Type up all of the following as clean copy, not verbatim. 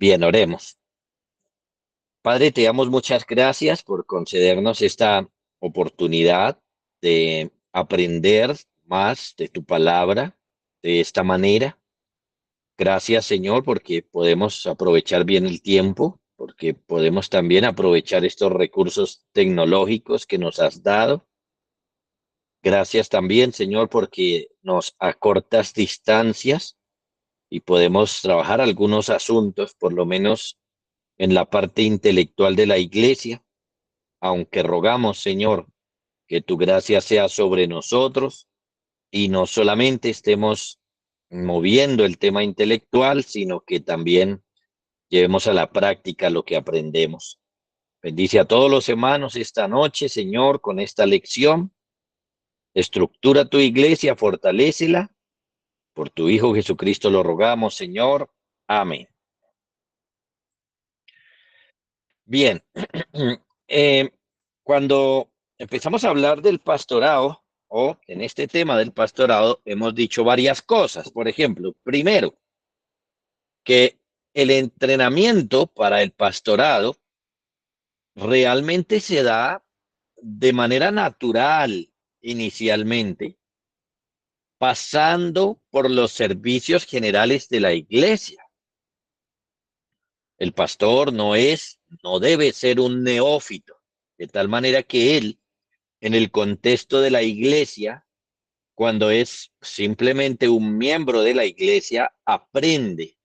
Bien, oremos. Padre, te damos muchas gracias por concedernos esta oportunidad de aprender más de tu palabra de esta manera. Gracias, Señor, porque podemos aprovechar bien el tiempo, porque podemos también aprovechar estos recursos tecnológicos que nos has dado. Gracias también, Señor, porque nos acortas distancias y podemos trabajar algunos asuntos, por lo menos en la parte intelectual de la iglesia, aunque rogamos, Señor, que tu gracia sea sobre nosotros y no solamente estemos moviendo el tema intelectual, sino que también llevemos a la práctica lo que aprendemos. Bendice a todos los hermanos esta noche, Señor, con esta lección. Estructura tu iglesia, fortalécela. Por tu Hijo Jesucristo lo rogamos, Señor. Amén. Bien, eh, cuando empezamos a hablar del pastorado, o en este tema del pastorado, hemos dicho varias cosas. Por ejemplo, primero, que el entrenamiento para el pastorado realmente se da de manera natural inicialmente, pasando por los servicios generales de la iglesia. El pastor no debe ser un neófito, de tal manera que él, en el contexto de la iglesia, cuando es simplemente un miembro de la iglesia, aprende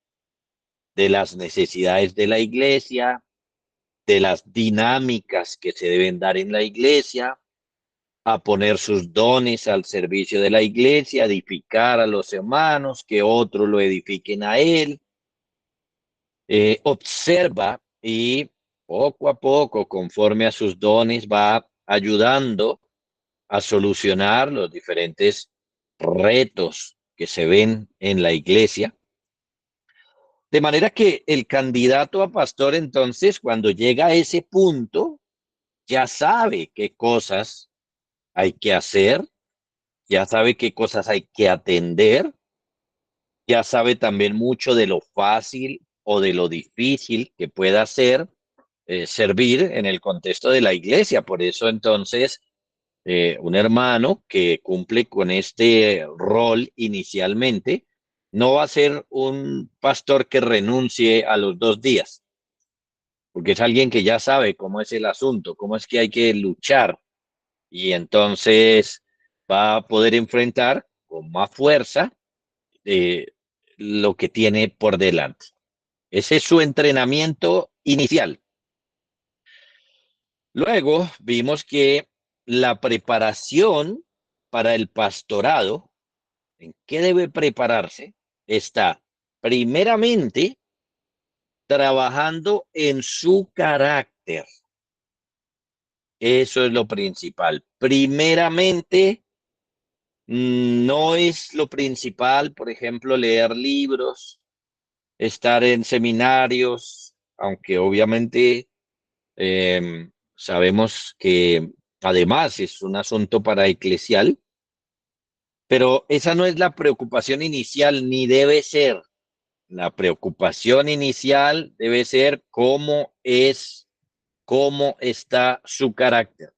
de las necesidades de la iglesia, de las dinámicas que se deben dar en la iglesia, a poner sus dones al servicio de la iglesia, edificar a los hermanos, que otros lo edifiquen a él. Observa y poco a poco, conforme a sus dones, va ayudando a solucionar los diferentes retos que se ven en la iglesia. De manera que el candidato a pastor, entonces, cuando llega a ese punto, ya sabe qué cosas hay que hacer, ya sabe qué cosas hay que atender, ya sabe también mucho de lo fácil o de lo difícil que pueda ser servir en el contexto de la iglesia. Por eso, entonces, un hermano que cumple con este rol inicialmente no va a ser un pastor que renuncie a los 2 días, porque es alguien que ya sabe cómo es el asunto, cómo es que hay que luchar, y entonces va a poder enfrentar con más fuerza eh, lo que tiene por delante. Ese es su entrenamiento inicial. Luego vimos que la preparación para el pastorado, ¿en qué debe prepararse? Está primeramente trabajando en su carácter. Eso es lo principal. Primeramente, no es lo principal, por ejemplo, leer libros, estar en seminarios, aunque obviamente sabemos que además es un asunto para eclesial, pero esa no es la preocupación inicial, ni debe ser. La preocupación inicial debe ser cómo está su carácter.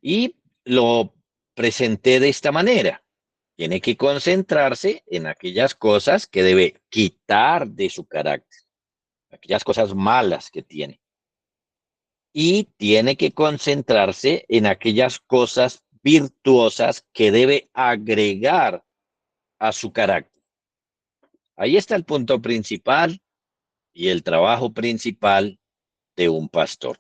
Y lo presenté de esta manera. Tiene que concentrarse en aquellas cosas que debe quitar de su carácter, aquellas cosas malas que tiene. Y tiene que concentrarse en aquellas cosas virtuosas que debe agregar a su carácter. Ahí está el punto principal y el trabajo principal de un pastor.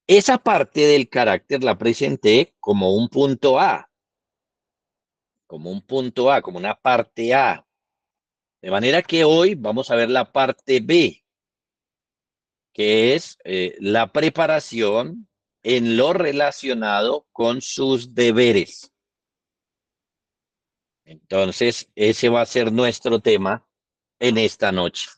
Esa parte del carácter la presenté como un punto A, como una parte A. De manera que hoy vamos a ver la parte B, que es la preparación en lo relacionado con sus deberes. Entonces, ese va a ser nuestro tema en esta noche.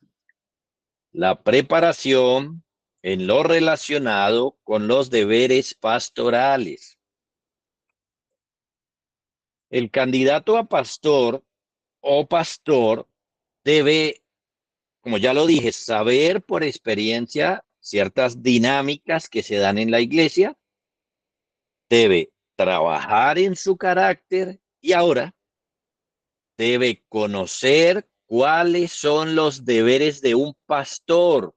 La preparación en lo relacionado con los deberes pastorales. El candidato a pastor o pastor debe como ya lo dije, saber por experiencia ciertas dinámicas que se dan en la iglesia, debe trabajar en su carácter y ahora debe conocer cuáles son los deberes de un pastor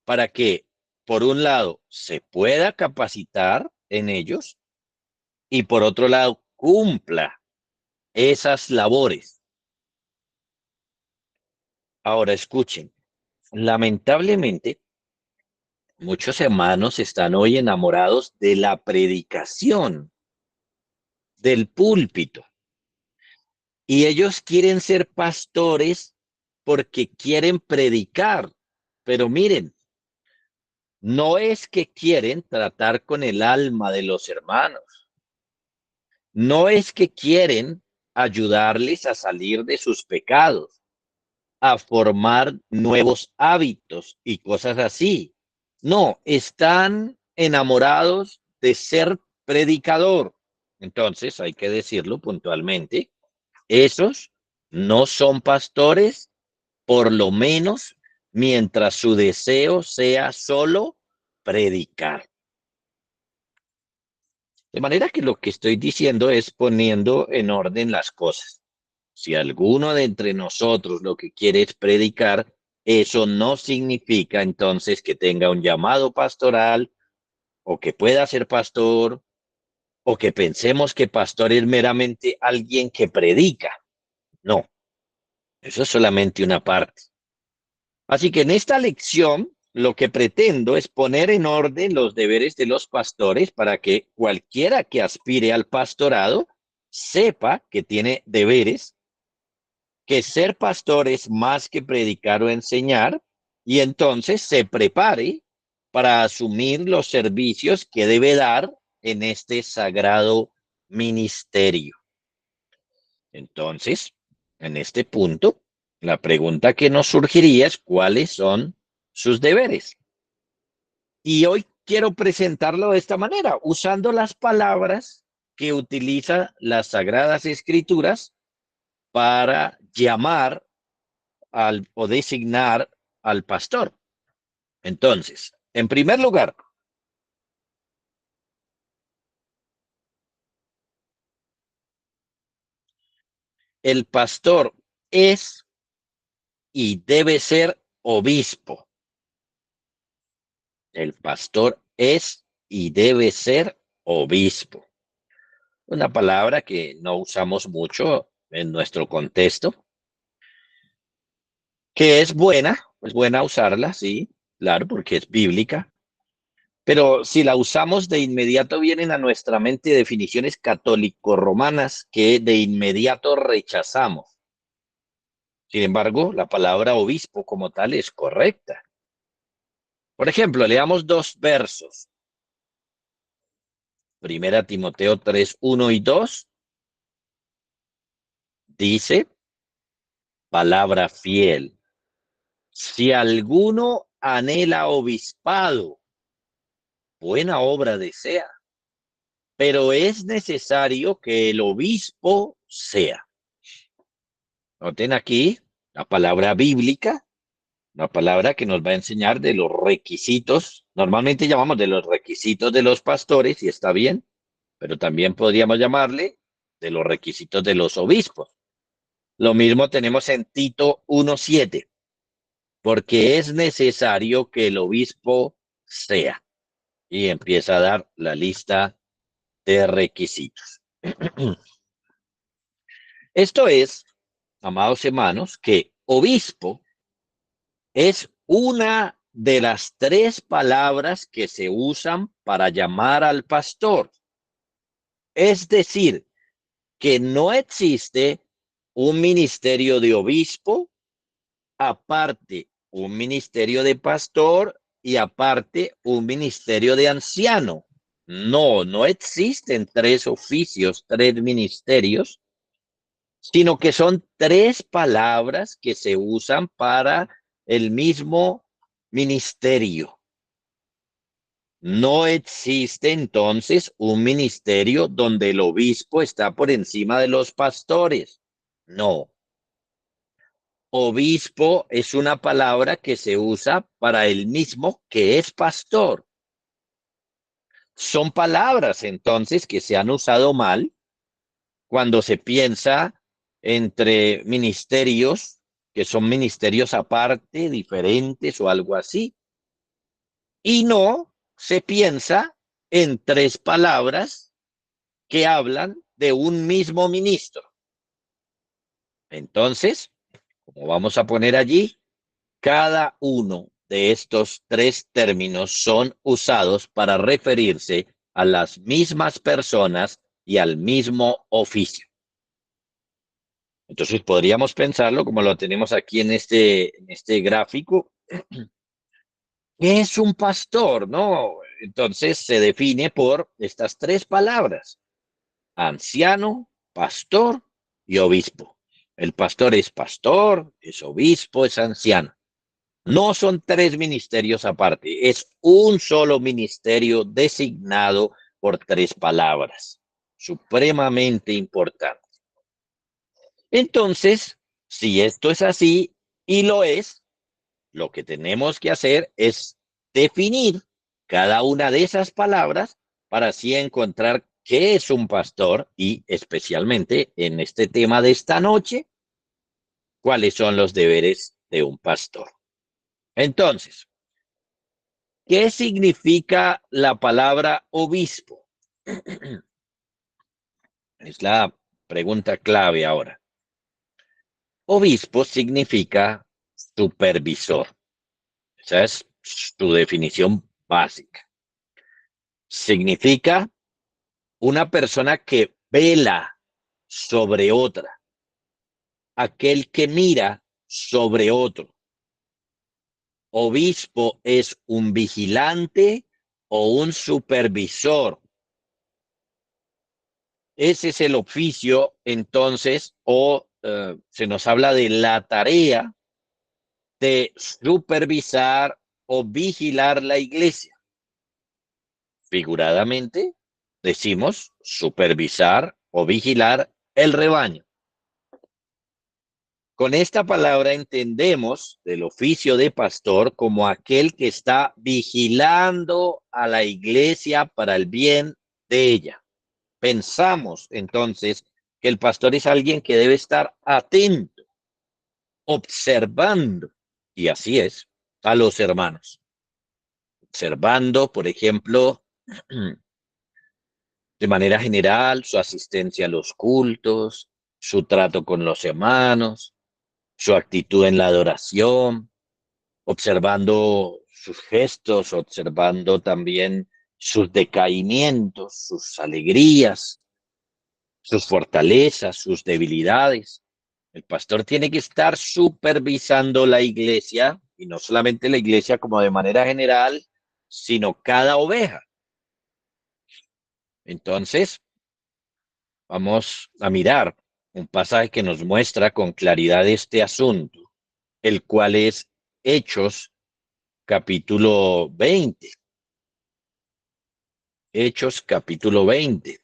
para que, por un lado, se pueda capacitar en ellos y por otro lado, cumpla esas labores. Ahora escuchen, lamentablemente, muchos hermanos están hoy enamorados de la predicación, del púlpito, y ellos quieren ser pastores porque quieren predicar. Pero miren, no es que quieren tratar con el alma de los hermanos, no es que quieren ayudarles a salir de sus pecados, a formar nuevos hábitos y cosas así. No, están enamorados de ser predicador. Entonces, hay que decirlo puntualmente, esos no son pastores, por lo menos mientras su deseo sea solo predicar. De manera que lo que estoy diciendo es poniendo en orden las cosas. Si alguno de entre nosotros lo que quiere es predicar, eso no significa entonces que tenga un llamado pastoral o que pueda ser pastor o que pensemos que pastor es meramente alguien que predica. No, eso es solamente una parte. Así que en esta lección lo que pretendo es poner en orden los deberes de los pastores para que cualquiera que aspire al pastorado sepa que tiene deberes, que ser pastor es más que predicar o enseñar, y entonces se prepare para asumir los servicios que debe dar en este sagrado ministerio. Entonces, en este punto, la pregunta que nos surgiría es cuáles son sus deberes. Y hoy quiero presentarlo de esta manera, usando las palabras que utiliza las Sagradas Escrituras para llamar o designar al pastor. Entonces, en primer lugar, el pastor es y debe ser obispo. El pastor es y debe ser obispo. Una palabra que no usamos mucho en nuestro contexto, que es buena usarla, sí, claro, porque es bíblica, pero si la usamos de inmediato vienen a nuestra mente definiciones católico-romanas que de inmediato rechazamos. Sin embargo, la palabra obispo como tal es correcta. Por ejemplo, leamos dos versos. Primera Timoteo 3, 1 y 2 dice, palabra fiel. Si alguno anhela obispado, buena obra desea, pero es necesario que el obispo sea. Noten aquí la palabra bíblica, una palabra que nos va a enseñar de los requisitos. Normalmente llamamos de los requisitos de los pastores, y está bien, pero también podríamos llamarle de los requisitos de los obispos. Lo mismo tenemos en Tito 1:7, porque es necesario que el obispo sea. Y empieza a dar la lista de requisitos. Esto es, amados hermanos, que obispo es una de las tres palabras que se usan para llamar al pastor. Es decir, que no existe un ministerio de obispo, aparte un ministerio de pastor y aparte un ministerio de anciano. No, no existen tres oficios, tres ministerios, sino que son tres palabras que se usan para el mismo ministerio. No existe entonces un ministerio donde el obispo está por encima de los pastores. No. obispo es una palabra que se usa para el mismo que es pastor. Son palabras entonces que se han usado mal cuando se piensa entre ministerios que son ministerios aparte, diferentes o algo así. Y no se piensa en tres palabras que hablan de un mismo ministro. Entonces, como vamos a poner allí, cada uno de estos tres términos son usados para referirse a las mismas personas y al mismo oficio. Entonces podríamos pensarlo como lo tenemos aquí en este gráfico. ¿Qué es un pastor? ¿No? Entonces se define por estas tres palabras: anciano, pastor y obispo. El pastor, es obispo, es anciano. No son tres ministerios aparte, es un solo ministerio designado por tres palabras, supremamente importante. Entonces, si esto es así, y lo es, lo que tenemos que hacer es definir cada una de esas palabras para así encontrar qué es un pastor y especialmente en este tema de esta noche, cuáles son los deberes de un pastor. Entonces, ¿qué significa la palabra obispo? Es la pregunta clave ahora. Obispo significa supervisor. Esa es su definición básica. Significa una persona que vela sobre otra, aquel que mira sobre otro. Obispo es un vigilante o un supervisor. Ese es el oficio, entonces, se nos habla de la tarea de supervisar o vigilar la iglesia. Figuradamente, decimos supervisar o vigilar el rebaño. Con esta palabra entendemos el oficio de pastor como aquel que está vigilando a la iglesia para el bien de ella. Pensamos entonces que el pastor es alguien que debe estar atento, observando, y así es, a los hermanos. Observando, por ejemplo, de manera general, su asistencia a los cultos, su trato con los hermanos, su actitud en la adoración, observando sus gestos, observando también sus decaimientos, sus alegrías, sus fortalezas, sus debilidades. El pastor tiene que estar supervisando la iglesia, y no solamente la iglesia como de manera general, sino cada oveja. Entonces, vamos a mirar un pasaje que nos muestra con claridad este asunto, el cual es Hechos capítulo 20. Hechos capítulo 20.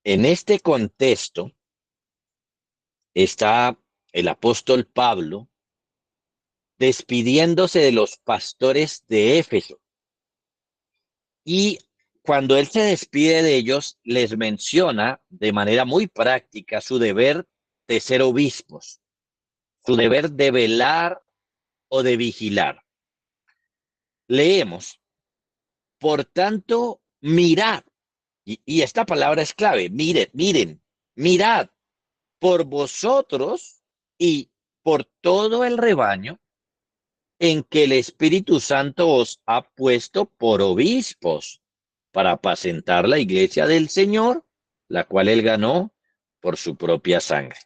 En este contexto está el apóstol Pablo despidiéndose de los pastores de Éfeso. Y cuando él se despide de ellos, les menciona de manera muy práctica su deber de ser obispos, su deber de velar o de vigilar. Leemos: por tanto, mirad, y esta palabra es clave, miren, mirad por vosotros y por todo el rebaño en que el Espíritu Santo os ha puesto por obispos para apacentar la iglesia del Señor, la cual él ganó por su propia sangre.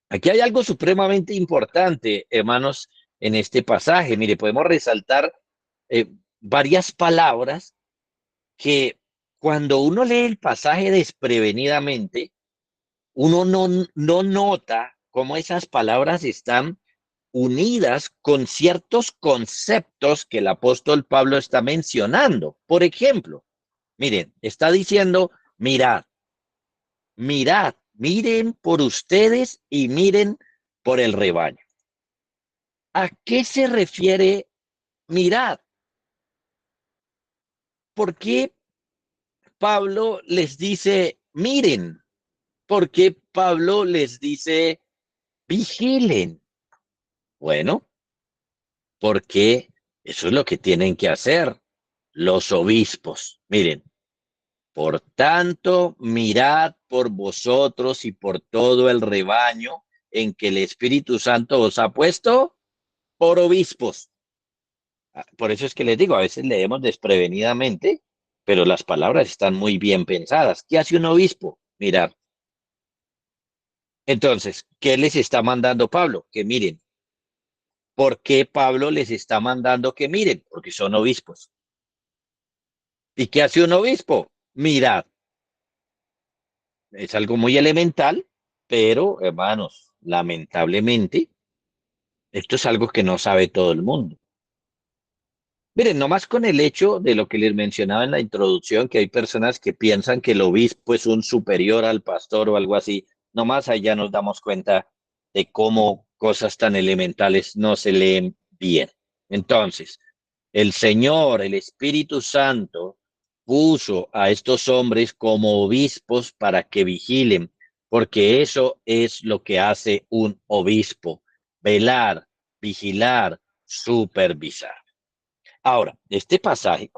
Aquí hay algo supremamente importante, hermanos, en este pasaje. Mire, podemos resaltar varias palabras que cuando uno lee el pasaje desprevenidamente, uno no nota cómo esas palabras están unidas con ciertos conceptos que el apóstol Pablo está mencionando. Por ejemplo, miren, está diciendo, mirad, Miren por ustedes y miren por el rebaño. ¿A qué se refiere mirad? ¿Por qué Pablo les dice miren? ¿Por qué Pablo les dice vigilen? Bueno, porque eso es lo que tienen que hacer los obispos. Miren, por tanto, mirad por vosotros y por todo el rebaño en que el Espíritu Santo os ha puesto por obispos. Por eso es que les digo, a veces leemos desprevenidamente, pero las palabras están muy bien pensadas. ¿Qué hace un obispo? Mirar. Entonces, ¿qué les está mandando Pablo? Que miren. ¿Por qué Pablo les está mandando que miren? Porque son obispos. ¿Y qué hace un obispo? Mirad. Es algo muy elemental, pero hermanos, lamentablemente, esto es algo que no sabe todo el mundo. Miren, nomás con el hecho de lo que les mencionaba en la introducción, que hay personas que piensan que el obispo es un superior al pastor o algo así, nomás allá nos damos cuenta de cómo cosas tan elementales no se leen bien. Entonces, el Señor, el Espíritu Santo, puso a estos hombres como obispos para que vigilen, porque eso es lo que hace un obispo, velar, vigilar, supervisar. Ahora, este pasaje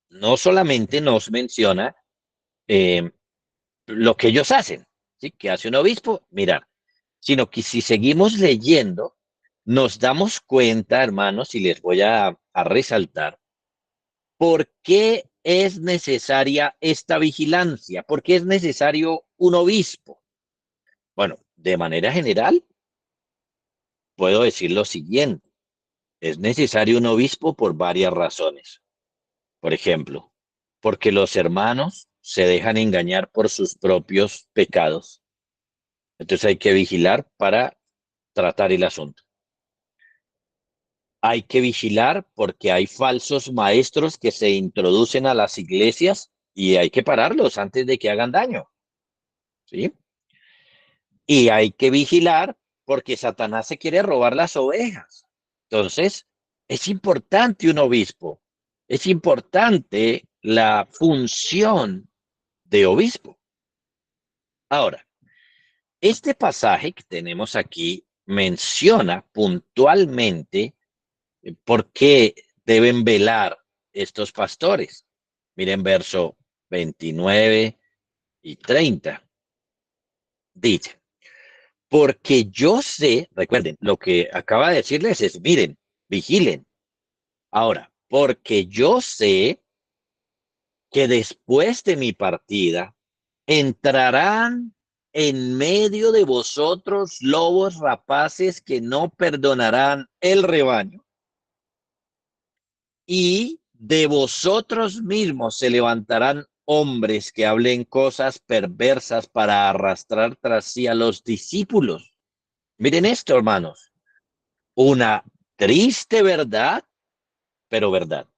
no solamente nos menciona eh, lo que ellos hacen, ¿sí? ¿Qué hace un obispo? Mirar, sino que si seguimos leyendo, nos damos cuenta, hermanos, y les voy a resaltar, ¿por qué es necesaria esta vigilancia? ¿Por qué es necesario un obispo? Bueno, de manera general, puedo decir lo siguiente, es necesario un obispo por varias razones. Por ejemplo, porque los hermanos se dejan engañar por sus propios pecados. Entonces hay que vigilar para tratar el asunto. Hay que vigilar porque hay falsos maestros que se introducen a las iglesias y hay que pararlos antes de que hagan daño, ¿sí? Y hay que vigilar porque Satanás se quiere robar las ovejas. Entonces, es importante un obispo, es importante la función de obispo. Ahora, este pasaje que tenemos aquí menciona puntualmente por qué deben velar estos pastores. Miren verso 29 y 30. Dice, porque yo sé, recuerden, lo que acaba de decirles es, miren, vigilen. Ahora, porque yo sé que después de mi partida entrarán en medio de vosotros lobos rapaces que no perdonarán el rebaño, y de vosotros mismos se levantarán hombres que hablen cosas perversas para arrastrar tras sí a los discípulos. Miren esto, hermanos, una triste verdad, pero verdad.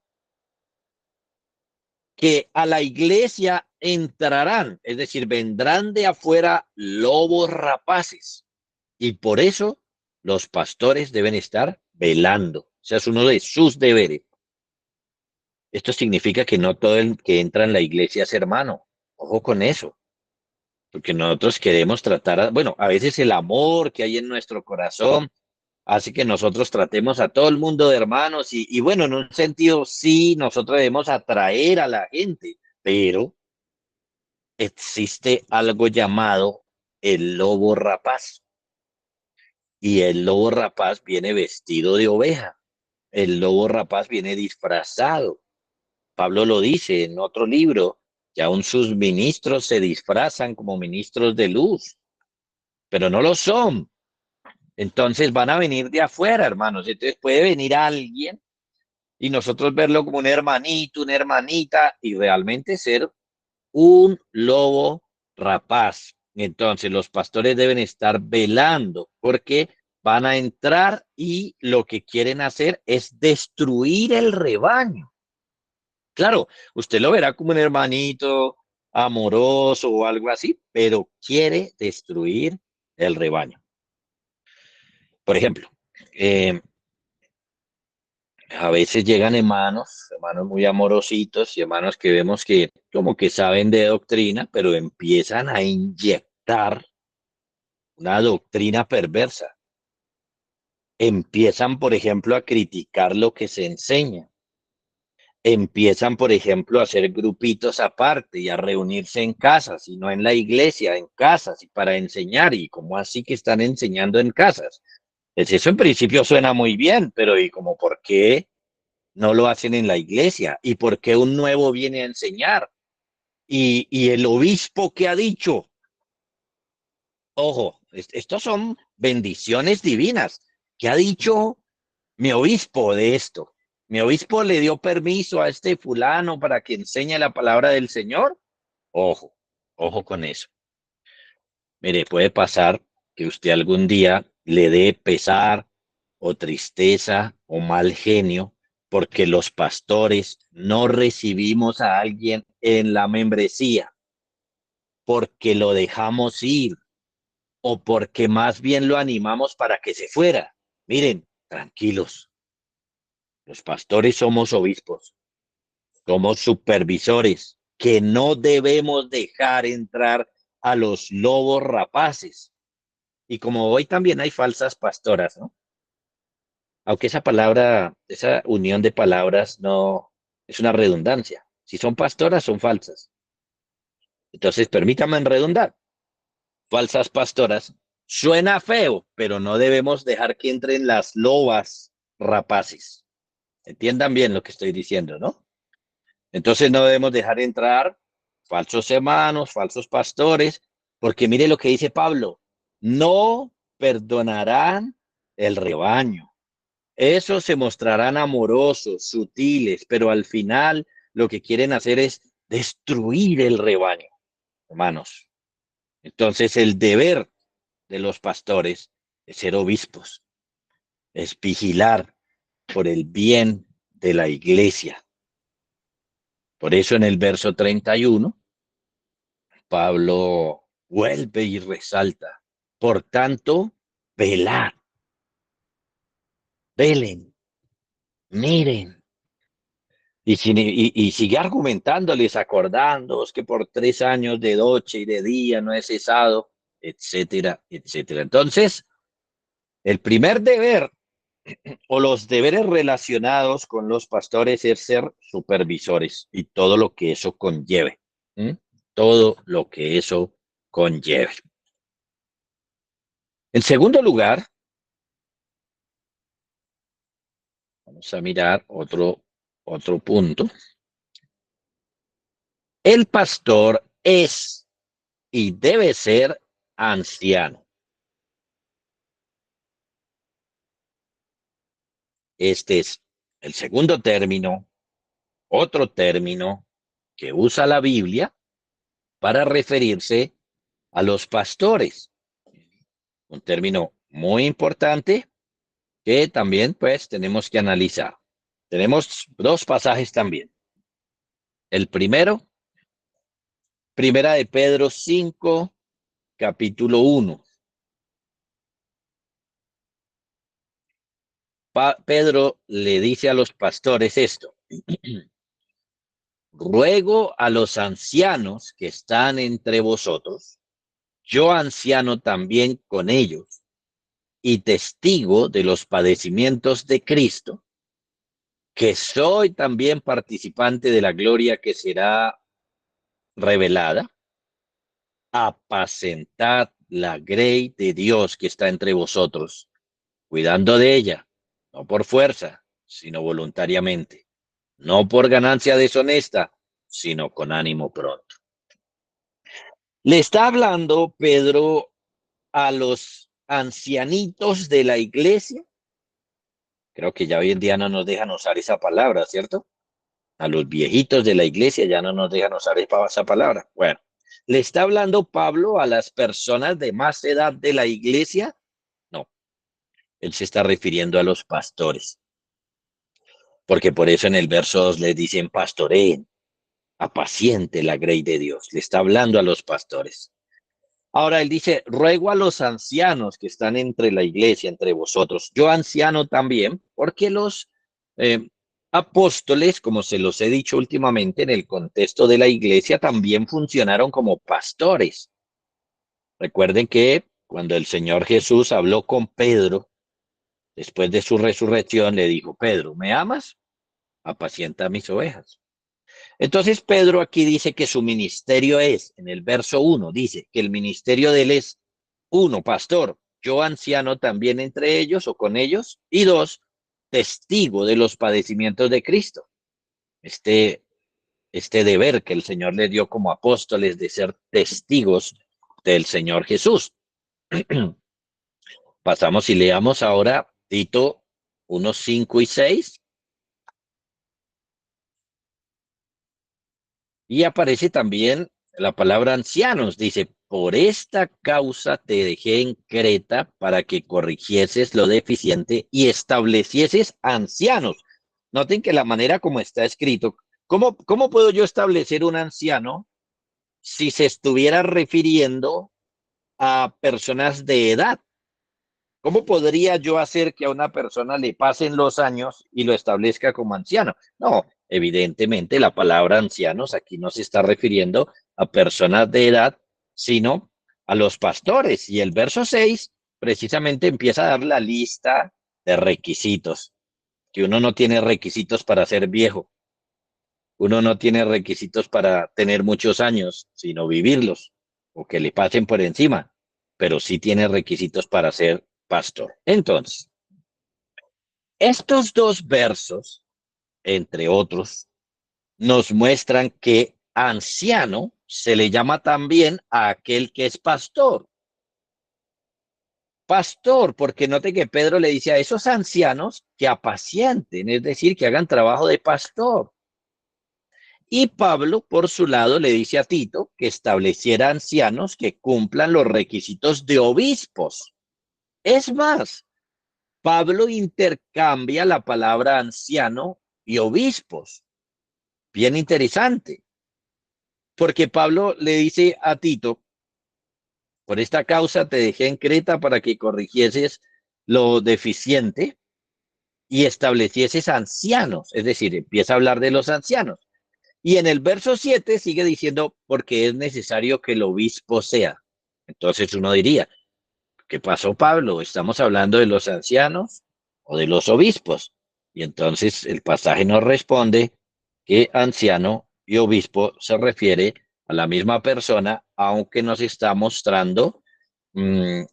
Que a la iglesia entrarán, es decir, vendrán de afuera lobos rapaces. Y por eso los pastores deben estar velando. O sea, es uno de sus deberes. Esto significa que no todo el que entra en la iglesia es hermano. Ojo con eso. Porque nosotros queremos tratar, bueno, a veces el amor que hay en nuestro corazón hace que nosotros tratemos a todo el mundo de hermanos y bueno, en un sentido sí, nosotros debemos atraer a la gente, pero existe algo llamado el lobo rapaz y el lobo rapaz viene vestido de oveja, el lobo rapaz viene disfrazado. Pablo lo dice en otro libro, que aún sus ministros se disfrazan como ministros de luz, pero no lo son. Entonces van a venir de afuera, hermanos. Entonces puede venir alguien y nosotros verlo como un hermanito, una hermanita y realmente ser un lobo rapaz. Entonces los pastores deben estar velando porque van a entrar y lo que quieren hacer es destruir el rebaño. Claro, usted lo verá como un hermanito, amoroso o algo así, pero quiere destruir el rebaño. Por ejemplo, eh, a veces llegan hermanos muy amorositos y hermanos que vemos que como que saben de doctrina, pero empiezan a inyectar una doctrina perversa. Empiezan, por ejemplo, a criticar lo que se enseña. Empiezan, por ejemplo, a hacer grupitos aparte y a reunirse en casas y no en la iglesia, en casas y para enseñar. ¿Y cómo así que están enseñando en casas? Pues eso en principio suena muy bien, pero ¿y como por qué no lo hacen en la iglesia? ¿Y por qué un nuevo viene a enseñar? Y el obispo que ha dicho, ojo, estos son bendiciones divinas. ¿Qué ha dicho mi obispo de esto? ¿Mi obispo le dio permiso a este fulano para que enseñe la palabra del Señor? Ojo, ojo con eso. Mire, puede pasar que usted algún día le dé pesar o tristeza o mal genio porque los pastores no recibimos a alguien en la membresía, porque lo dejamos ir o porque más bien lo animamos para que se fuera. Miren, tranquilos, los pastores somos obispos, somos supervisores que no debemos dejar entrar a los lobos rapaces. Y como hoy también hay falsas pastoras, ¿no? Aunque esa palabra, esa unión de palabras no es una redundancia. Si son pastoras, son falsas. Entonces, permítame redundar. Falsas pastoras suena feo, pero no debemos dejar que entren las lobas rapaces. Entiendan bien lo que estoy diciendo, ¿no? Entonces no debemos dejar entrar falsos hermanos, falsos pastores, porque mire lo que dice Pablo, no perdonarán el rebaño. Esos se mostrarán amorosos, sutiles, pero al final lo que quieren hacer es destruir el rebaño, hermanos. Entonces el deber de los pastores es ser obispos, es vigilar por el bien de la iglesia. Por eso en el verso 31, Pablo vuelve y resalta, por tanto, velad, velen, miren. Y sigue argumentándoles, acordándoos que por 3 años de noche y de día no he cesado, etcétera, etcétera. Entonces, el primer deber o los deberes relacionados con los pastores es ser supervisores y todo lo que eso conlleve. ¿Mm? Todo lo que eso conlleve. En segundo lugar, vamos a mirar otro punto. El pastor es y debe ser anciano. Este es el segundo término, otro término que usa la Biblia para referirse a los pastores. Un término muy importante que también pues tenemos que analizar. Tenemos dos pasajes también. El primero, primera de Pedro 5, capítulo 1. Pedro le dice a los pastores esto. Ruego a los ancianos que están entre vosotros, yo anciano también con ellos, y testigo de los padecimientos de Cristo, que soy también participante de la gloria que será revelada, apacentad la grey de Dios que está entre vosotros, cuidando de ella, no por fuerza, sino voluntariamente, no por ganancia deshonesta, sino con ánimo pronto. Le está hablando Pedro a los ancianitos de la iglesia. Creo que ya hoy en día no nos dejan usar esa palabra, ¿cierto? A los viejitos de la iglesia ya no nos dejan usar esa palabra. Bueno, ¿le está hablando Pablo a las personas de más edad de la iglesia? No, él se está refiriendo a los pastores, porque por eso en el verso 2 les dicen pastoreen. apaciente la grey de Dios. Le está hablando a los pastores. Ahora él dice, ruego a los ancianos que están entre la iglesia, entre vosotros, yo anciano también, porque los eh, apóstoles, como se los he dicho últimamente en el contexto de la iglesia, también funcionaron como pastores. Recuerden que cuando el Señor Jesús habló con Pedro, después de su resurrección, le dijo, Pedro, ¿me amas? Apacienta mis ovejas. Entonces Pedro aquí dice que su ministerio es, en el verso 1, dice que el ministerio de él es, 1, pastor, yo anciano también entre ellos o con ellos, y 2, testigo de los padecimientos de Cristo. Este, este deber que el Señor le dio como apóstoles de ser testigos del Señor Jesús. Pasamos y leamos ahora Tito 1, 5 y 6. Y aparece también la palabra ancianos. Dice, por esta causa te dejé en Creta para que corrigieses lo deficiente y establecieses ancianos. Noten que la manera como está escrito, ¿cómo puedo yo establecer un anciano si se estuviera refiriendo a personas de edad? ¿Cómo podría yo hacer que a una persona le pasen los años y lo establezca como anciano? No, evidentemente la palabra ancianos aquí no se está refiriendo a personas de edad, sino a los pastores. Y el verso 6 precisamente empieza a dar la lista de requisitos, que uno no tiene requisitos para ser viejo, uno no tiene requisitos para tener muchos años, sino vivirlos o que le pasen por encima, pero sí tiene requisitos para ser pastor. Entonces, estos dos versos, entre otros, nos muestran que anciano se le llama también a aquel que es pastor. Pastor, porque note que Pedro le dice a esos ancianos que apacienten, es decir, que hagan trabajo de pastor. Y Pablo, por su lado, le dice a Tito que estableciera ancianos que cumplan los requisitos de obispos. Es más, Pablo intercambia la palabra anciano y obispos. Bien interesante, porque Pablo le dice a Tito, por esta causa te dejé en Creta para que corrigieses lo deficiente y establecieses ancianos, es decir, empieza a hablar de los ancianos. Y en el verso 7 sigue diciendo, porque es necesario que el obispo sea. Entonces uno diría, ¿qué pasó, Pablo? ¿Estamos hablando de los ancianos o de los obispos? Y entonces el pasaje nos responde que anciano y obispo se refiere a la misma persona, aunque nos está mostrando mmm,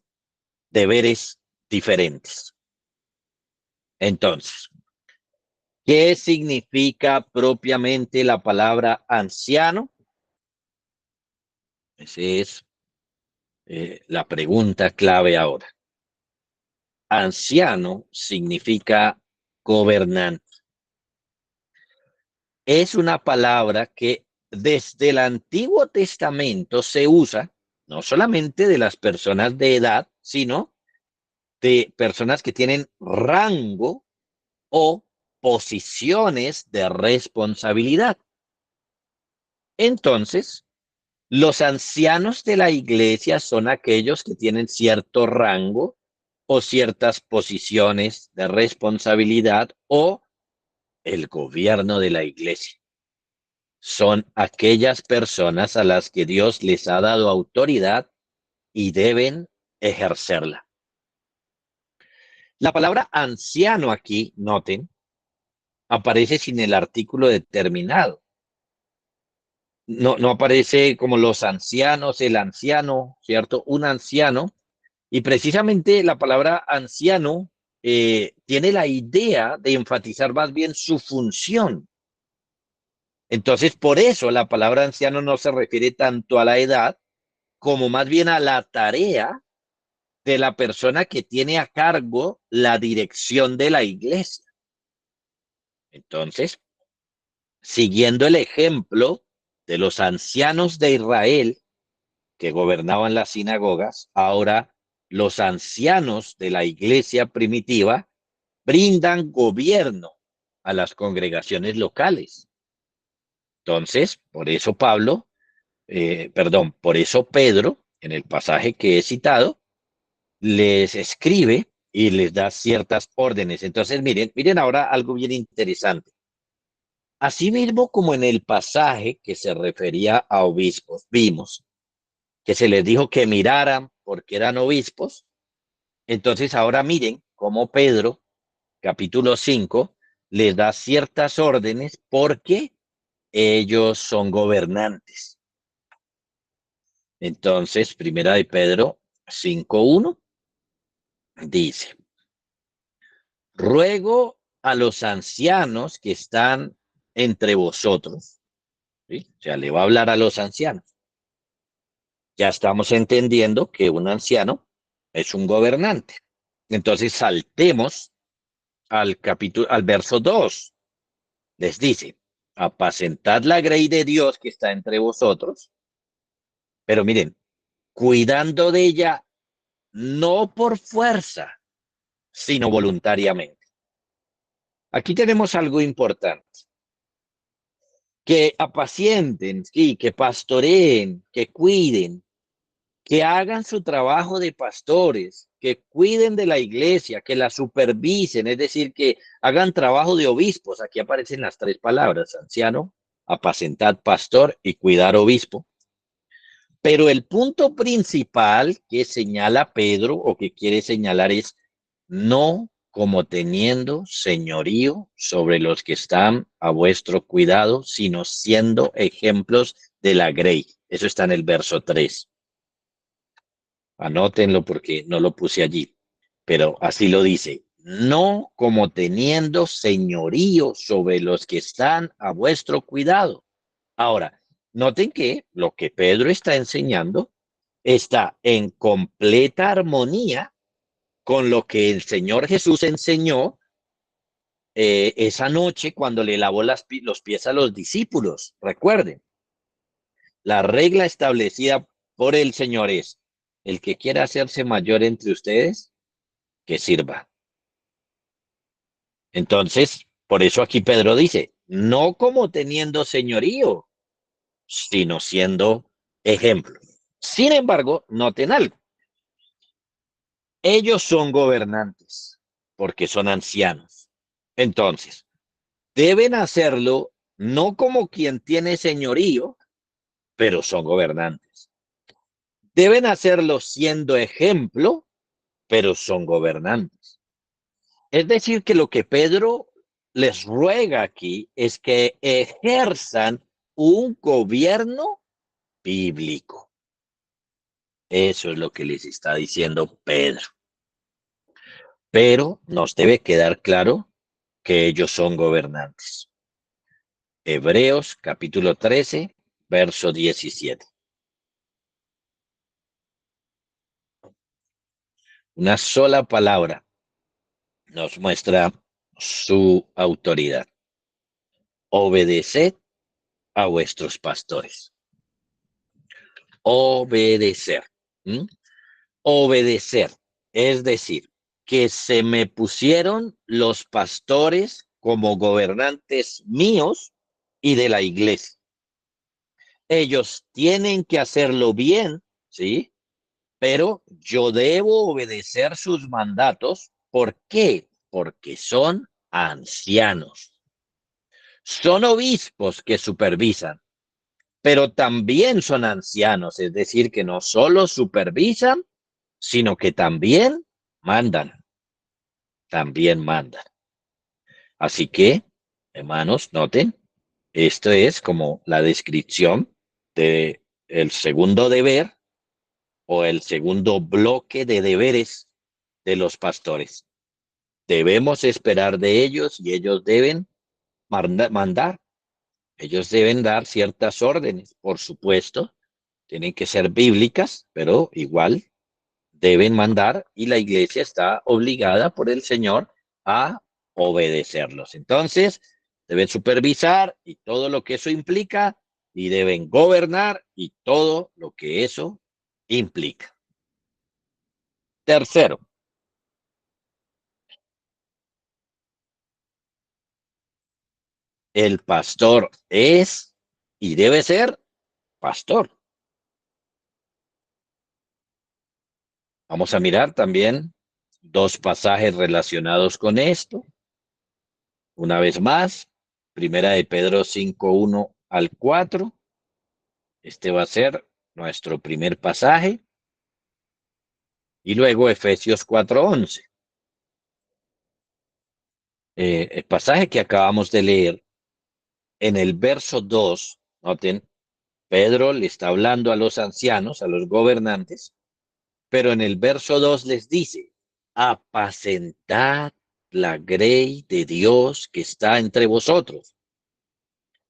deberes diferentes. Entonces, ¿qué significa propiamente la palabra anciano? Esa es la pregunta clave ahora. Anciano significa gobernante. Es una palabra que desde el Antiguo Testamento se usa no solamente de las personas de edad, sino de personas que tienen rango o posiciones de responsabilidad. Entonces, los ancianos de la iglesia son aquellos que tienen cierto rango o ciertas posiciones de responsabilidad o el gobierno de la iglesia. Son aquellas personas a las que Dios les ha dado autoridad y deben ejercerla. La palabra anciano aquí, noten, aparece sin el artículo determinado. No aparece como los ancianos, el anciano, ¿cierto? Un anciano. Y precisamente la palabra anciano tiene la idea de enfatizar más bien su función. Entonces, por eso la palabra anciano no se refiere tanto a la edad como más bien a la tarea de la persona que tiene a cargo la dirección de la iglesia. Entonces, siguiendo el ejemplo de los ancianos de Israel que gobernaban las sinagogas, ahora los ancianos de la iglesia primitiva brindan gobierno a las congregaciones locales. Entonces, por eso por eso Pedro, en el pasaje que he citado, les escribe y les da ciertas órdenes. Entonces, miren ahora algo bien interesante. Asimismo, como en el pasaje que se refería a obispos, vimos que se les dijo que miraran porque eran obispos. Entonces, ahora miren cómo Pedro, capítulo 5, les da ciertas órdenes porque ellos son gobernantes. Entonces, primera de Pedro 5:1 dice: ruego a los ancianos que están entre vosotros, ¿sí? O sea, le va a hablar a los ancianos. Ya estamos entendiendo que un anciano es un gobernante. Entonces, saltemos al verso 2. Les dice: apacentad la grey de Dios que está entre vosotros, pero miren, cuidando de ella no por fuerza, sino voluntariamente. Aquí tenemos algo importante: que apacienten, sí, que pastoreen, que cuiden, que hagan su trabajo de pastores, que cuiden de la iglesia, que la supervisen, es decir, que hagan trabajo de obispos. Aquí aparecen las tres palabras: anciano, apacentad, pastor, y cuidar, obispo. Pero el punto principal que señala Pedro, o que quiere señalar, es no como teniendo señorío sobre los que están a vuestro cuidado, sino siendo ejemplos de la grey. Eso está en el verso 3. Anótenlo porque no lo puse allí, pero así lo dice: no como teniendo señorío sobre los que están a vuestro cuidado. Ahora, noten que lo que Pedro está enseñando está en completa armonía con lo que el Señor Jesús enseñó esa noche cuando le lavó los pies a los discípulos. Recuerden, la regla establecida por el Señor es: el que quiera hacerse mayor entre ustedes, que sirva. Entonces, por eso aquí Pedro dice: no como teniendo señorío, sino siendo ejemplo. Sin embargo, noten algo: ellos son gobernantes porque son ancianos. Entonces, deben hacerlo no como quien tiene señorío, pero son gobernantes. Deben hacerlo siendo ejemplo, pero son gobernantes. Es decir, que lo que Pedro les ruega aquí es que ejerzan un gobierno bíblico. Eso es lo que les está diciendo Pedro. Pero nos debe quedar claro que ellos son gobernantes. Hebreos capítulo 13, verso 17. Una sola palabra nos muestra su autoridad: obedeced a vuestros pastores. Obedecer. ¿Mm? Obedecer. Es decir, que se me pusieron los pastores como gobernantes míos y de la iglesia. Ellos tienen que hacerlo bien, ¿sí? Pero yo debo obedecer sus mandatos. ¿Por qué? Porque son ancianos. Son obispos que supervisan, pero también son ancianos, es decir, que no solo supervisan, sino que también mandan. Así que, hermanos, noten, esto es como la descripción de el segundo deber o el segundo bloque de deberes de los pastores. Debemos esperar de ellos y ellos deben mandar. Ellos deben dar ciertas órdenes, por supuesto, tienen que ser bíblicas, pero igual deben mandar y la iglesia está obligada por el Señor a obedecerlos. Entonces, deben supervisar y todo lo que eso implica, y deben gobernar y todo lo que eso implica. Tercero, el pastor es y debe ser pastor. Vamos a mirar también dos pasajes relacionados con esto. Una vez más, Primera de Pedro 5:1 al 4. Este va a ser nuestro primer pasaje. Y luego Efesios 4:11. El pasaje que acabamos de leer, en el verso 2, noten, Pedro le está hablando a los ancianos, a los gobernantes, pero en el verso 2 les dice, apacentad la grey de Dios que está entre vosotros.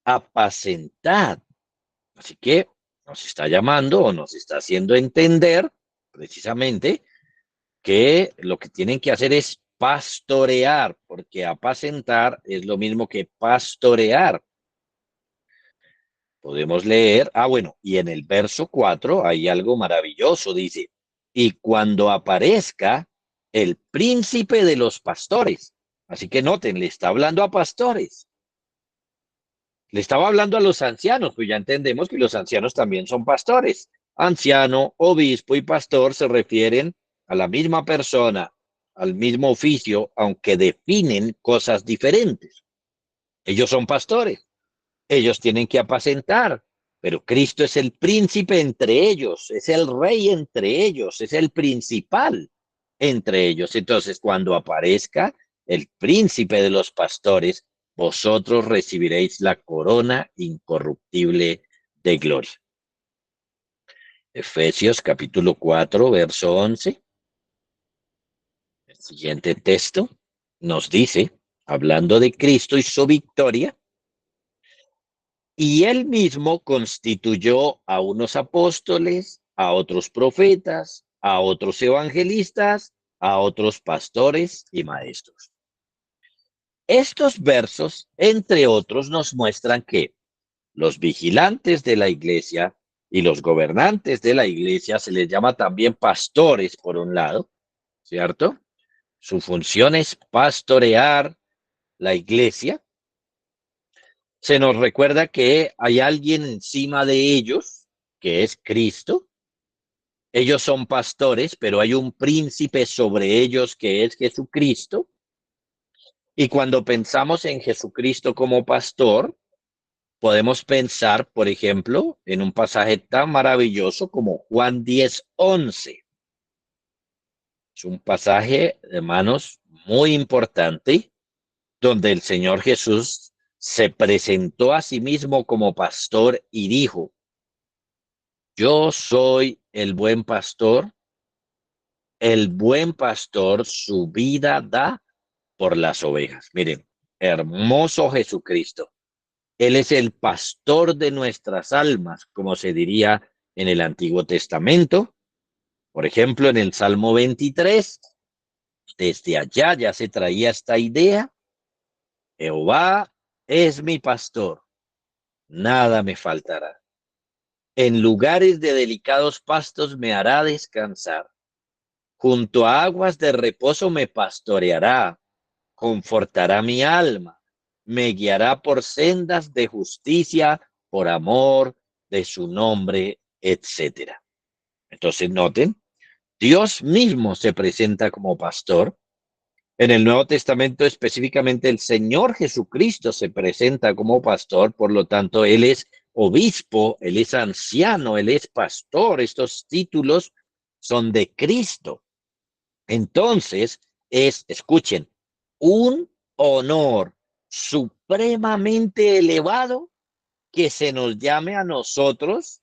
Apacentad. Así que nos está llamando o nos está haciendo entender precisamente que lo que tienen que hacer es pastorear, porque apacentar es lo mismo que pastorear. Podemos leer, bueno, y en el verso 4 hay algo maravilloso, dice, y cuando aparezca el príncipe de los pastores. Así que noten, le está hablando a pastores. Le estaba hablando a los ancianos, pues ya entendemos que los ancianos también son pastores. Anciano, obispo y pastor se refieren a la misma persona, al mismo oficio, aunque definen cosas diferentes. Ellos son pastores, ellos tienen que apacentar, pero Cristo es el príncipe entre ellos, es el rey entre ellos, es el principal entre ellos. Entonces, cuando aparezca el príncipe de los pastores, vosotros recibiréis la corona incorruptible de gloria. Efesios capítulo 4, verso 11. El siguiente texto nos dice, hablando de Cristo y su victoria, y él mismo constituyó a unos apóstoles, a otros profetas, a otros evangelistas, a otros pastores y maestros. Estos versos, entre otros, nos muestran que los vigilantes de la iglesia y los gobernantes de la iglesia se les llama también pastores, por un lado, ¿cierto? Su función es pastorear la iglesia. Se nos recuerda que hay alguien encima de ellos, que es Cristo. Ellos son pastores, pero hay un príncipe sobre ellos que es Jesucristo. Y cuando pensamos en Jesucristo como pastor, podemos pensar, por ejemplo, en un pasaje tan maravilloso como Juan 10:11. Es un pasaje, hermanos, muy importante, donde el Señor Jesús se presentó a sí mismo como pastor y dijo, yo soy el buen pastor su vida da por las ovejas. Miren, hermoso Jesucristo. Él es el pastor de nuestras almas, como se diría en el Antiguo Testamento. Por ejemplo, en el Salmo 23, desde allá ya se traía esta idea. Jehová es mi pastor, nada me faltará. En lugares de delicados pastos me hará descansar. Junto a aguas de reposo me pastoreará, confortará mi alma, me guiará por sendas de justicia, por amor de su nombre, etcétera. Entonces noten, Dios mismo se presenta como pastor. En el Nuevo Testamento específicamente el Señor Jesucristo se presenta como pastor, por lo tanto Él es obispo, Él es anciano, Él es pastor. Estos títulos son de Cristo. Entonces escuchen, un honor supremamente elevado que se nos llame a nosotros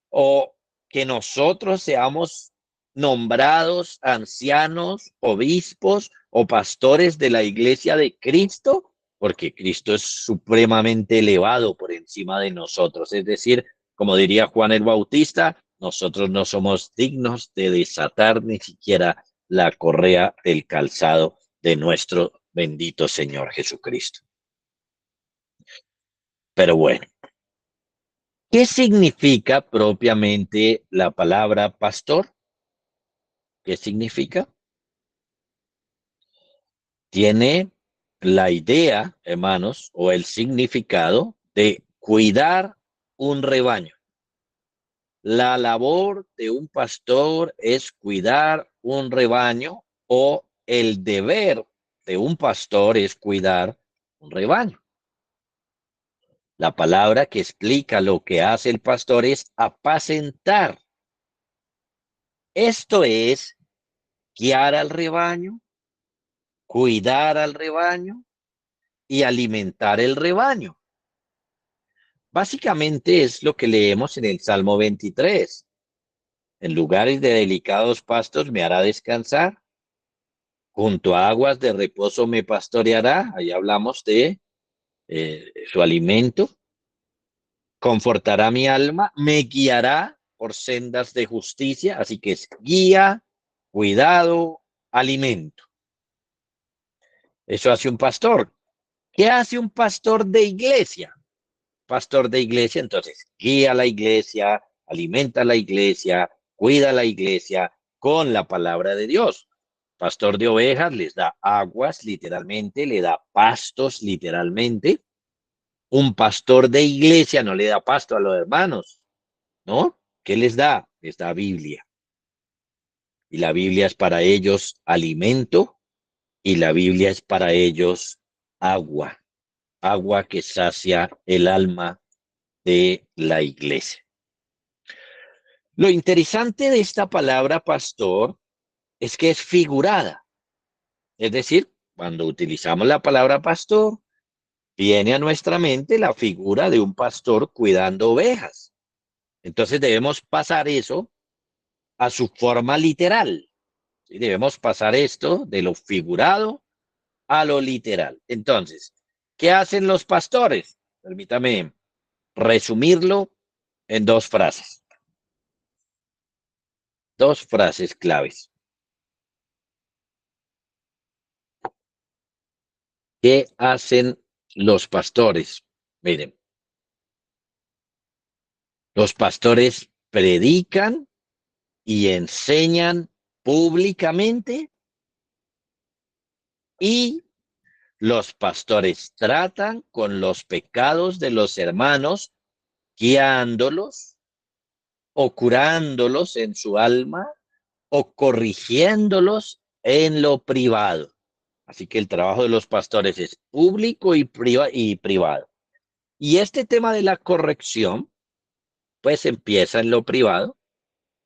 o que nosotros seamos nombrados ancianos, obispos o pastores de la iglesia de Cristo, porque Cristo es supremamente elevado por encima de nosotros. Es decir, como diría Juan el Bautista, nosotros no somos dignos de desatar ni siquiera la correa del calzado de nuestro bendito Señor Jesucristo. Pero bueno, ¿qué significa propiamente la palabra pastor? ¿Qué significa? Tiene la idea, hermanos, o el significado de cuidar un rebaño. La labor de un pastor es cuidar un rebaño, o el deber de un pastor es cuidar un rebaño. La palabra que explica lo que hace el pastor es apacentar. Esto es guiar al rebaño, cuidar al rebaño y alimentar el rebaño. Básicamente es lo que leemos en el Salmo 23. En lugares de delicados pastos me hará descansar. Junto a aguas de reposo me pastoreará. Ahí hablamos de su alimento. Confortará mi alma, me guiará por sendas de justicia. Así que es guía, cuidado, alimento. Eso hace un pastor. ¿Qué hace un pastor de iglesia? Pastor de iglesia, entonces, guía a la iglesia, alimenta a la iglesia, cuida a la iglesia con la palabra de Dios. Pastor de ovejas les da aguas, literalmente, le da pastos, literalmente. Un pastor de iglesia no le da pasto a los hermanos, ¿no? ¿Qué les da? Les da Biblia. Y la Biblia es para ellos alimento, y la Biblia es para ellos agua, agua que sacia el alma de la iglesia. Lo interesante de esta palabra pastor es que es figurada. Es decir, cuando utilizamos la palabra pastor, viene a nuestra mente la figura de un pastor cuidando ovejas. Entonces debemos pasar eso a su forma literal. ¿Sí? Debemos pasar esto de lo figurado a lo literal. Entonces, ¿qué hacen los pastores? Permítame resumirlo en dos frases. Dos frases claves. ¿Qué hacen los pastores? Miren, los pastores predican y enseñan públicamente, y los pastores tratan con los pecados de los hermanos, guiándolos o curándolos en su alma o corrigiéndolos en lo privado. Así que el trabajo de los pastores es público y privado. Y este tema de la corrección, pues empieza en lo privado,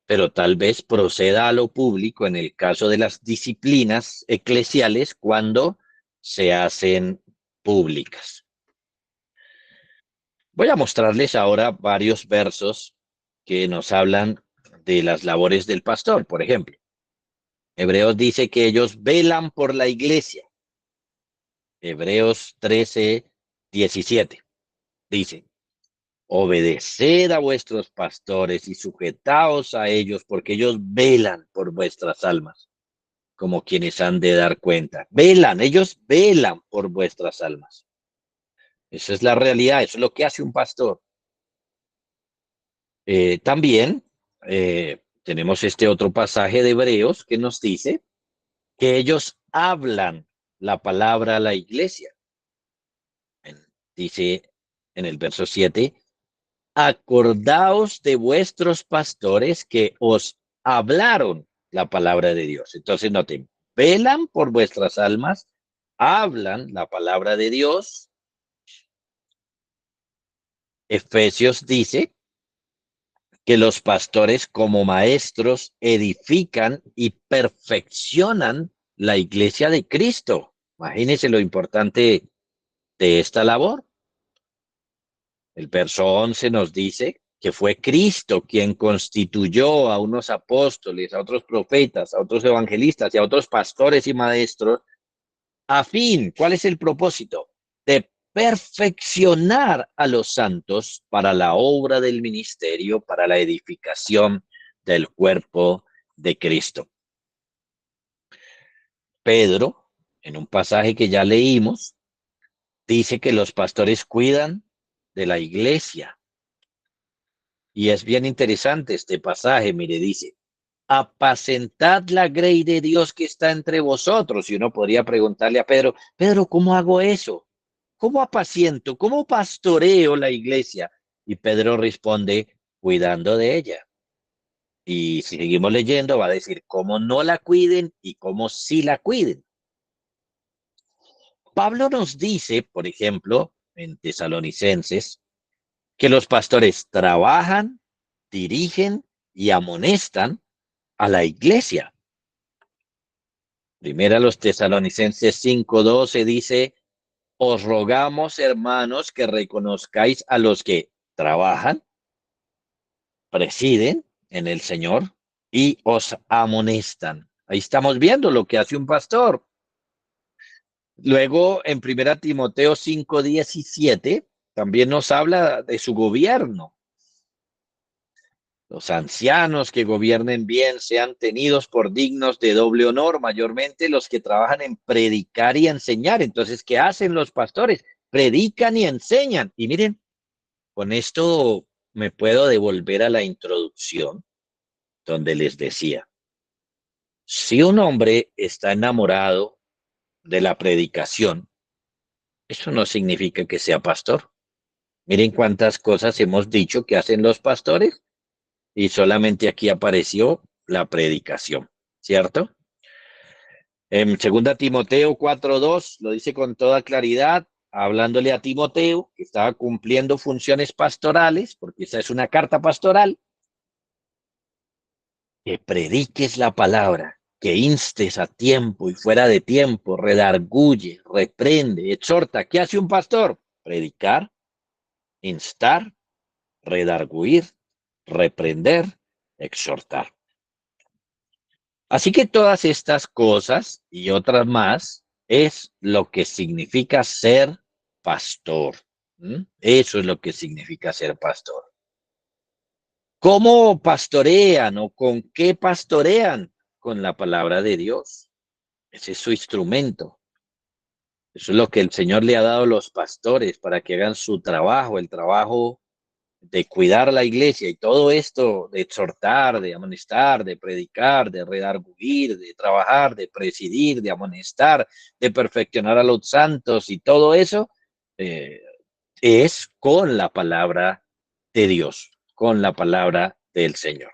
pero tal vez proceda a lo público en el caso de las disciplinas eclesiales cuando se hacen públicas. Voy a mostrarles ahora varios versos que nos hablan de las labores del pastor. Por ejemplo, Hebreos dice que ellos velan por la iglesia. Hebreos 13:17 dice: obedeced a vuestros pastores y sujetaos a ellos, porque ellos velan por vuestras almas, como quienes han de dar cuenta. Velan, ellos velan por vuestras almas. Esa es la realidad, eso es lo que hace un pastor. También tenemos este otro pasaje de Hebreos que nos dice que ellos hablan la palabra a la iglesia. Dice en el verso 7: acordaos de vuestros pastores que os hablaron la palabra de Dios. Entonces noten, velan por vuestras almas, hablan la palabra de Dios. Efesios dice que los pastores como maestros edifican y perfeccionan la iglesia de Cristo. Imagínense lo importante de esta labor. El verso 11 nos dice que fue Cristo quien constituyó a unos apóstoles, a otros profetas, a otros evangelistas y a otros pastores y maestros, a fin, ¿cuál es el propósito? De perfeccionar a los santos para la obra del ministerio, para la edificación del cuerpo de Cristo. Pedro, en un pasaje que ya leímos, dice que los pastores cuidan de la iglesia. Y es bien interesante este pasaje, mire, dice: apacentad la grey de Dios que está entre vosotros. Y uno podría preguntarle a Pedro: Pedro, ¿cómo hago eso? ¿Cómo apaciento? ¿Cómo pastoreo la iglesia? Y Pedro responde, cuidando de ella. Y si seguimos leyendo, va a decir cómo no la cuiden y cómo sí la cuiden. Pablo nos dice, por ejemplo, en Tesalonicenses, que los pastores trabajan, dirigen y amonestan a la iglesia. Primera los Tesalonicenses 5:12 dice, os rogamos, hermanos, que reconozcáis a los que trabajan, presiden en el Señor y os amonestan. Ahí estamos viendo lo que hace un pastor. Luego, en Primera Timoteo 5:17, también nos habla de su gobierno. Los ancianos que gobiernen bien sean tenidos por dignos de doble honor, mayormente los que trabajan en predicar y enseñar. Entonces, ¿qué hacen los pastores? Predican y enseñan. Y miren, con esto me puedo devolver a la introducción donde les decía, si un hombre está enamorado de la predicación, eso no significa que sea pastor. Miren cuántas cosas hemos dicho que hacen los pastores y solamente aquí apareció la predicación, ¿cierto? En 2 Timoteo 4:2 lo dice con toda claridad, hablándole a Timoteo, que estaba cumpliendo funciones pastorales, porque esa es una carta pastoral, que prediques la palabra, que instes a tiempo y fuera de tiempo, redarguye, reprende, exhorta. ¿Qué hace un pastor? Predicar, instar, redarguir, reprender, exhortar. Así que todas estas cosas y otras más es lo que significa ser pastor. ¿Mm? Eso es lo que significa ser pastor. ¿Cómo pastorean o con qué pastorean? Con la palabra de Dios. Ese es su instrumento. Eso es lo que el Señor le ha dado a los pastores para que hagan su trabajo, el trabajo de cuidar la iglesia y todo esto de exhortar, de amonestar, de predicar, de redarguir, de trabajar, de presidir, de amonestar, de perfeccionar a los santos y todo eso eh, es con la palabra de Dios, con la palabra del Señor.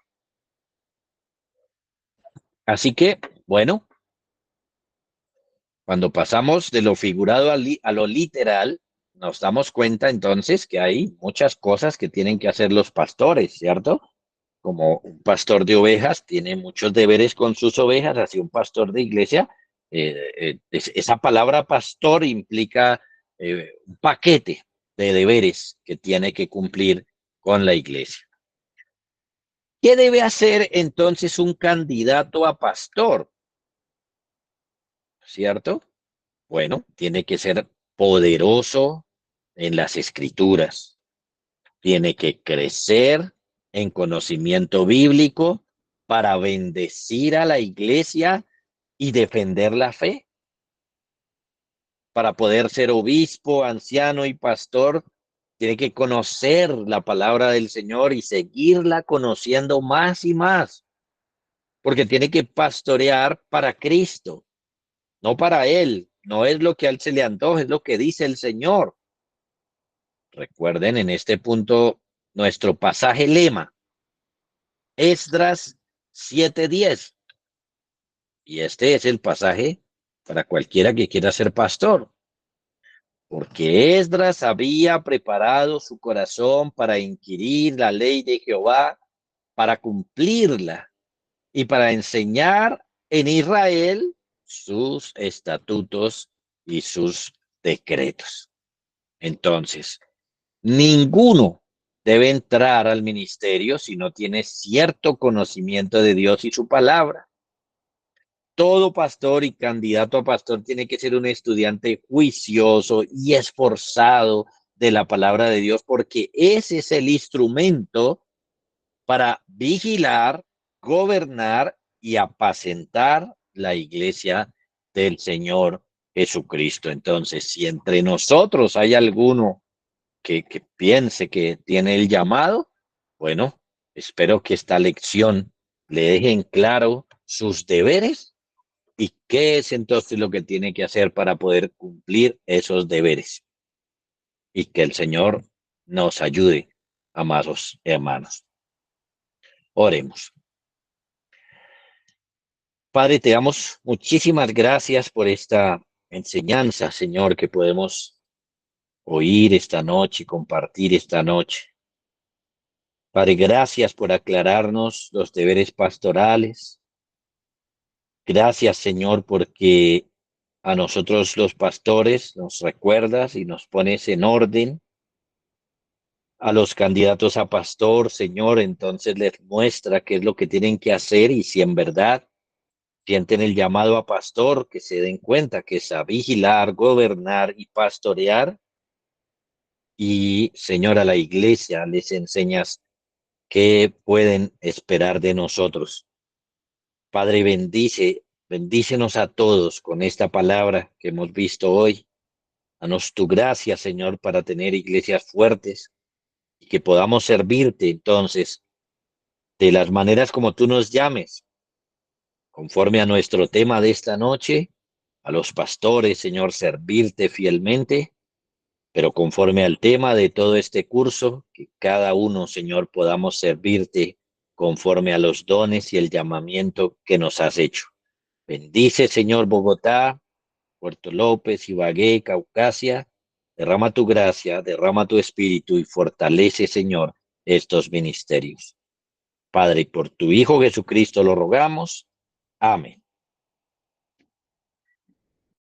Así que, bueno, cuando pasamos de lo figurado a lo literal, nos damos cuenta entonces que hay muchas cosas que tienen que hacer los pastores, ¿cierto? Como un pastor de ovejas tiene muchos deberes con sus ovejas, así un pastor de iglesia, esa palabra pastor implica un paquete de deberes que tiene que cumplir con la iglesia. ¿Qué debe hacer entonces un candidato a pastor? ¿Cierto? Bueno, tiene que ser poderoso en las escrituras, tiene que crecer en conocimiento bíblico para bendecir a la iglesia y defender la fe. Para poder ser obispo, anciano y pastor, tiene que conocer la palabra del Señor y seguirla conociendo más y más, porque tiene que pastorear para Cristo, no para él. No es lo que a él se le antoja, es lo que dice el Señor. Recuerden en este punto nuestro pasaje lema, Esdras 7:10. Y este es el pasaje para cualquiera que quiera ser pastor. Porque Esdras había preparado su corazón para inquirir la ley de Jehová, para cumplirla y para enseñar en Israel sus estatutos y sus decretos. Entonces, ninguno debe entrar al ministerio si no tiene cierto conocimiento de Dios y su palabra. Todo pastor y candidato a pastor tiene que ser un estudiante juicioso y esforzado de la palabra de Dios, porque ese es el instrumento para vigilar, gobernar y apacentar la iglesia del Señor Jesucristo. Entonces, si entre nosotros hay alguno que piense que tiene el llamado, bueno, espero que esta lección le deje en claro sus deberes y qué es entonces lo que tiene que hacer para poder cumplir esos deberes. Y que el Señor nos ayude amados hermanos. Oremos. Padre, te damos muchísimas gracias por esta enseñanza, Señor, que podemos oír esta noche y compartir esta noche. Padre, gracias por aclararnos los deberes pastorales. Gracias, Señor, porque a nosotros los pastores nos recuerdas y nos pones en orden. A los candidatos a pastor, Señor, entonces les muestra qué es lo que tienen que hacer y si en verdad sienten el llamado a pastor, que se den cuenta que es a vigilar, gobernar y pastorear. Y, Señor, a la iglesia les enseñas qué pueden esperar de nosotros. Padre, bendícenos a todos con esta palabra que hemos visto hoy. Danos tu gracia, Señor, para tener iglesias fuertes y que podamos servirte entonces de las maneras como tú nos llames, conforme a nuestro tema de esta noche, a los pastores, Señor, servirte fielmente, pero conforme al tema de todo este curso, que cada uno, Señor, podamos servirte conforme a los dones y el llamamiento que nos has hecho. Bendice, Señor, Bogotá, Puerto López, Ibagué, Caucasia. Derrama tu gracia, derrama tu espíritu y fortalece, Señor, estos ministerios. Padre, por tu Hijo Jesucristo lo rogamos. Amén.